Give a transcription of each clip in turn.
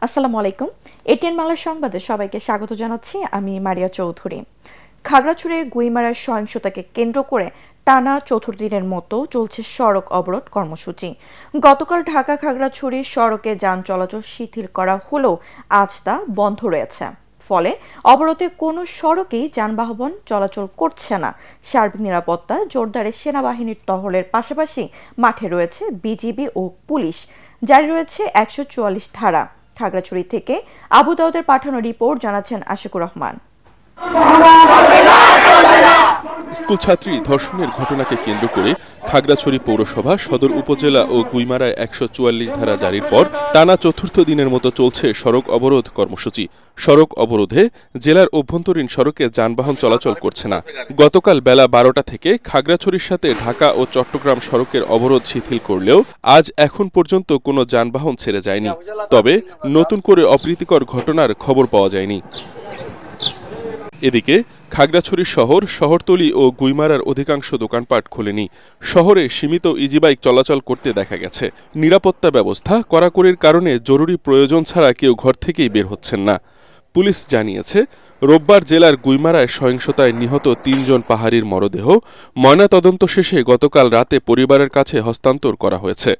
আসসালামু আলাইকুম। এটিএন বাংলা সংবাদে সবাইকে স্বাগত জানাচ্ছি। আমি মারিয়া চৌধুরী। খাগড়াছড়ির গুইমারার সহিংসতাকে কেন্দ্র করে টানা চতুর্থ দিনের মতো চলছে সড়ক অবরোধ কর্মসূচি। গতকাল ঢাকা খাগড়াছড়ি সড়কে যান চলাচল শিথিল করা হলেও আজ তা বন্ধ রয়েছে। ফলে অবরোধে কোনো সড়কেই যানবাহন চলাচল করছে না। সার্বিক নিরাপত্তা জোরদারে সেনাবাহিনীর টহলের পাশাপাশি মাঠে রয়েছে বিজিবি ও পুলিশ। জারি রয়েছে ১৪৪ ধারা। খাগড়াছড়ি থেকে আবু দাউদের পাঠানো রিপোর্ট জানাচ্ছেন আশিকুর রহমান। স্কুল ছাত্রী ধর্ষণের ঘটনাকে কেন্দ্র করে খাগড়াছড়ি পৌরসভা, সদর উপজেলা ও গুইমারায় ১৪৪ ধারা জারির পর টানা চতুর্থ দিনের মতো চলছে সড়ক অবরোধ কর্মসূচি। সড়ক অবরোধে জেলার অভ্যন্তরীণ সড়কে যানবাহন চলাচল করছে না। গতকাল বেলা ১২টা থেকে খাগড়াছড়ির সাথে ঢাকা ও চট্টগ্রাম সড়কের অবরোধ শিথিল করলেও আজ এখন পর্যন্ত কোনো যানবাহন ছেড়ে যায়নি। তবে নতুন করে অপ্রীতিকর ঘটনার খবর পাওয়া যায়নি। এদিকে খাগড়াছড়ি শহরতলি ও গুইমারার অধিকাংশ দোকানপাট খোলেনি। শহরে সীমিত ইজিবাইক চলাচল করতে দেখা গেছে। নিরাপত্তা ব্যবস্থা কড়াকড়ির কারণে জরুরি প্রয়োজন ছাড়া কেউ ঘর থেকেই বের হচ্ছেন না। পুলিশ জানিয়েছে, রোববার জেলার গুইমারায় সহিংসতায় নিহত ৩ জন পাহাড়ির মরদেহ ময়নাতদন্ত শেষে গতকাল রাতে পরিবারের কাছে হস্তান্তর করা হয়েছে।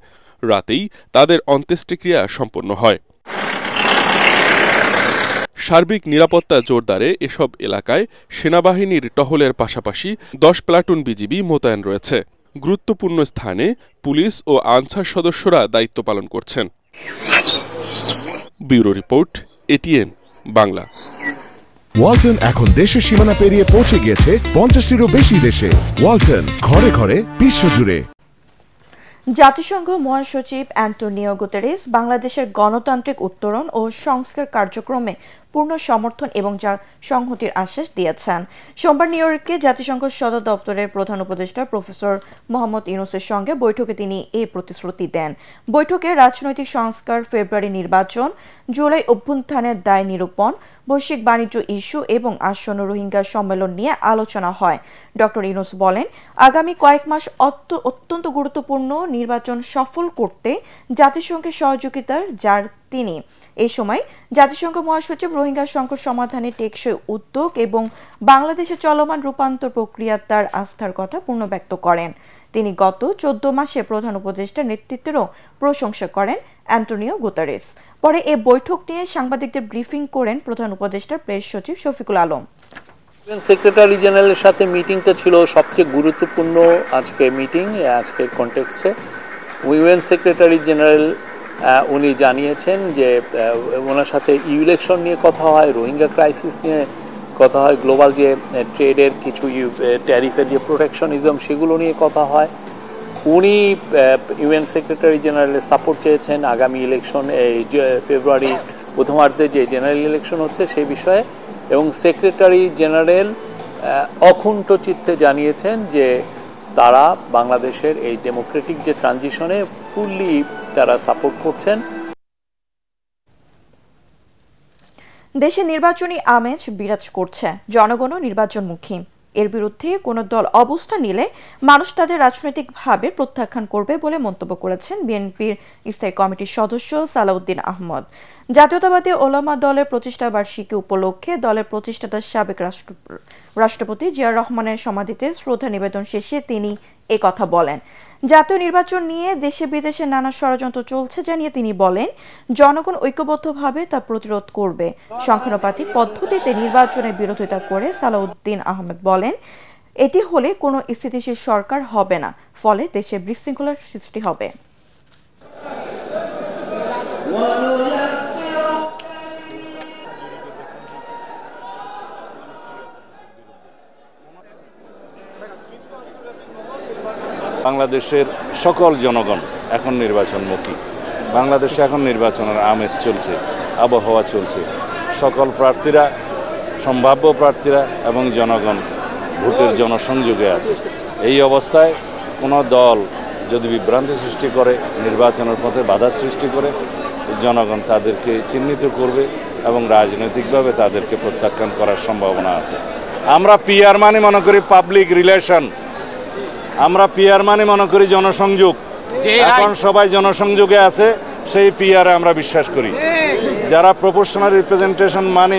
রাতেই তাদের অন্ত্যেষ্টিক্রিয়া সম্পন্ন হয়। সার্বিক নিরাপত্তা জোরদারে এসব এলাকায় সেনাবাহিনীর টহলের পাশাপাশি ১০ প্লাটুন বিজিবি মোতায়েন রয়েছে। গুরুত্বপূর্ণ স্থানে পুলিশ ও আনসার সদস্যরা দায়িত্ব পালন করছেন। Bureau report, ATN Bangla. Walton এখন দেশের সীমানা পেরিয়ে পৌঁছে গিয়েছে ৫০টিরও বেশি দেশে। ওয়ালটন, ঘরে ঘরে, বিশ্বজুড়ে। জাতিসংঘ মহাসচিব অ্যান্টোনিও গুতেরেস বাংলাদেশের গণতান্ত্রিক উত্তরণ ও সংস্কার কার্যক্রমে পূর্ণ সমর্থন এবং সংহতির আশ্বাস দিয়েছেন। সোমবার নিউ ইয়র্কে জাতিসংঘ সদর দপ্তরের প্রধান উপদেষ্টা প্রফেসর মোহাম্মদ ইউনূসের সঙ্গে বৈঠকে তিনি এই প্রতিশ্রুতি দেন। বৈঠকে রাজনৈতিক সংস্কার, ফেব্রুয়ারি নির্বাচন, জুলাই অভ্যুত্থানের দায় নিরূপণ, বৈশ্বিক বাণিজ্য ইস্যু এবং আসন্ন রোহিঙ্গা সম্মেলন নিয়ে আলোচনা হয়। ডক্টর ইউনূস বলেন, আগামী কয়েক মাস অত্যন্ত গুরুত্বপূর্ণ নির্বাচন সফল করতে জাতিসংঘের সহযোগিতার যার তিনি। এই সময় জাতিসংঘ মহাসচিব রোহিঙ্গা সংকট সমাধানে টেকসই উদ্যোগ এবং বাংলাদেশে চলমান রূপান্তর প্রক্রিয়া তার আস্থার কথা পূর্ণ ব্যক্ত করেন। তিনি গত ১৪ মাসে প্রধান উপদেষ্টার নেতৃত্বেরও প্রশংসা করেন অ্যান্টোনিও গুতেরেস। পরে এ বৈঠক নিয়ে সাংবাদিকদের ব্রিফিং করেন প্রধান উপদেষ্টার প্রেস সচিব শফিকুল আলম। সেক্রেটারি জেনারেলের সাথে মিটিংটা ছিল সবচেয়ে গুরুত্বপূর্ণ আজকে মিটিং। আজকের কনটেক্সটে ইউএন সেক্রেটারি জেনারেল উনি জানিয়েছেন যে ওনার সাথে ইলেকশন নিয়ে কথা হয়, রোহিঙ্গা ক্রাইসিস নিয়ে কথা হয়, গ্লোবাল যে ট্রেডের কিছু ট্যারিফের যে প্রোটেকশনিজম সেগুলো নিয়ে কথা হয়। উনি ইউএন সেক্রেটারি জেনারেলের সাপোর্ট চেয়েছেন আগামী ইলেকশন, এই ফেব্রুয়ারি প্রথমার্ধে যে জেনারেল ইলেকশন হচ্ছে সেই বিষয়ে, এবং সেক্রেটারি জেনারেল অকুণ্ঠ চিত্তে জানিয়েছেন যে তারা বাংলাদেশের এই ডেমোক্রেটিক যে ট্রানজিশনে ফুললি তারা সাপোর্ট করছেন। দেশে নির্বাচনী আমেজ বিরাজ করছে, জনগণও নির্বাচনমুখী। এর বিরুদ্ধে কোনো দল অবস্থান নিলে মানুষ তাদের রাজনৈতিকভাবে প্রত্যাখ্যান করবে বলে মন্তব্য করেছেন বিএনপির স্থায়ী কমিটির সদস্য সালাউদ্দিন আহমদ। জাতীয়তাবাদী ওলামা দলের প্রতিষ্ঠা বার্ষিকী উপলক্ষে দলের প্রতিষ্ঠাতা সাবেক রাষ্ট্রপতি জিয়াউর রহমানের সমাধিতে শ্রদ্ধা নিবেদন শেষে তিনি কথা বলেন। জাতীয় নির্বাচন নিয়ে দেশে বিদেশে নানা ষড়যন্ত্র চলছে জানিয়ে তিনি বলেন, জনগণ ঐক্যবদ্ধভাবে তা প্রতিরোধ করবে। সংখ্যানুপাতিক পদ্ধতিতে নির্বাচনের বিরোধিতা করে সালাউদ্দিন আহমেদ বলেন, এটি হলে কোনো স্থিতিশীল সরকার হবে না, ফলে দেশে বিশৃঙ্খলার সৃষ্টি হবে। বাংলাদেশের সকল জনগণ এখন নির্বাচনমুখী। বাংলাদেশে এখন নির্বাচনের আমেজ চলছে, আবহাওয়া চলছে। সকল প্রার্থীরা, সম্ভাব্য প্রার্থীরা এবং জনগণ ভোটের জনসংযোগে আছে। এই অবস্থায় কোনো দল যদি বিভ্রান্তি সৃষ্টি করে, নির্বাচনের পথে বাধা সৃষ্টি করে, জনগণ তাদেরকে চিহ্নিত করবে এবং রাজনৈতিকভাবে তাদেরকে প্রত্যাখ্যান করার সম্ভাবনা আছে। আমরা পিআর মানে মনে করি পাবলিক রিলেশন, আমরা পিআর মানে মনে করি জনসংযোগ। এখন সবাই জনসংযোগে আছে, সেই পিআরে আমরা বিশ্বাস করি। যারা প্রপোর্শনাল রিপ্রেজেন্টেশন মানে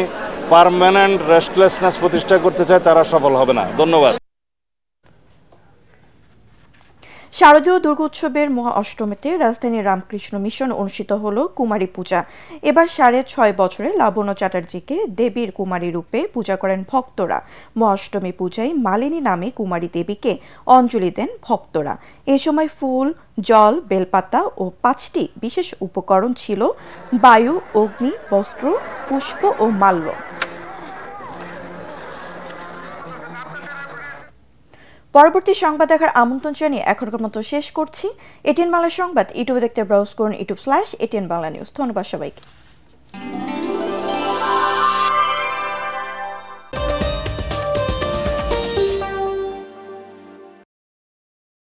পার্মানেন্ট রেস্টলেসনেস প্রতিষ্ঠা করতে চায় তারা সফল হবে না। ধন্যবাদ। শারদীয় দুর্গোৎসবের মহা অষ্টমীতে রাজধানীর রামকৃষ্ণ মিশন অনুষ্ঠিত হল কুমারী পূজা। এবার 6.5 বছরে লাবণ্য চ্যাটার্জিকে দেবীর কুমারী রূপে পূজা করেন ভক্তরা। মহাষ্টমী পূজায় মালিনী নামে কুমারী দেবীকে অঞ্জলি দেন ভক্তরা। এ সময় ফুল, জল, বেলপাতা ও 5টি বিশেষ উপকরণ ছিল: বায়ু, অগ্নি, বস্ত্র, পুষ্প ও মাল্য। পরবর্তী সংবাদ দেখার আমন্ত্রণ জানিয়ে এখনকার মতো শেষ করছি। এটিএন বাংলা সংবাদ ইউটিউবে দেখতে ব্রাউজ করুন youtube/ATN বাংলা নিউজ। ধন্যবাদ সবাইকে।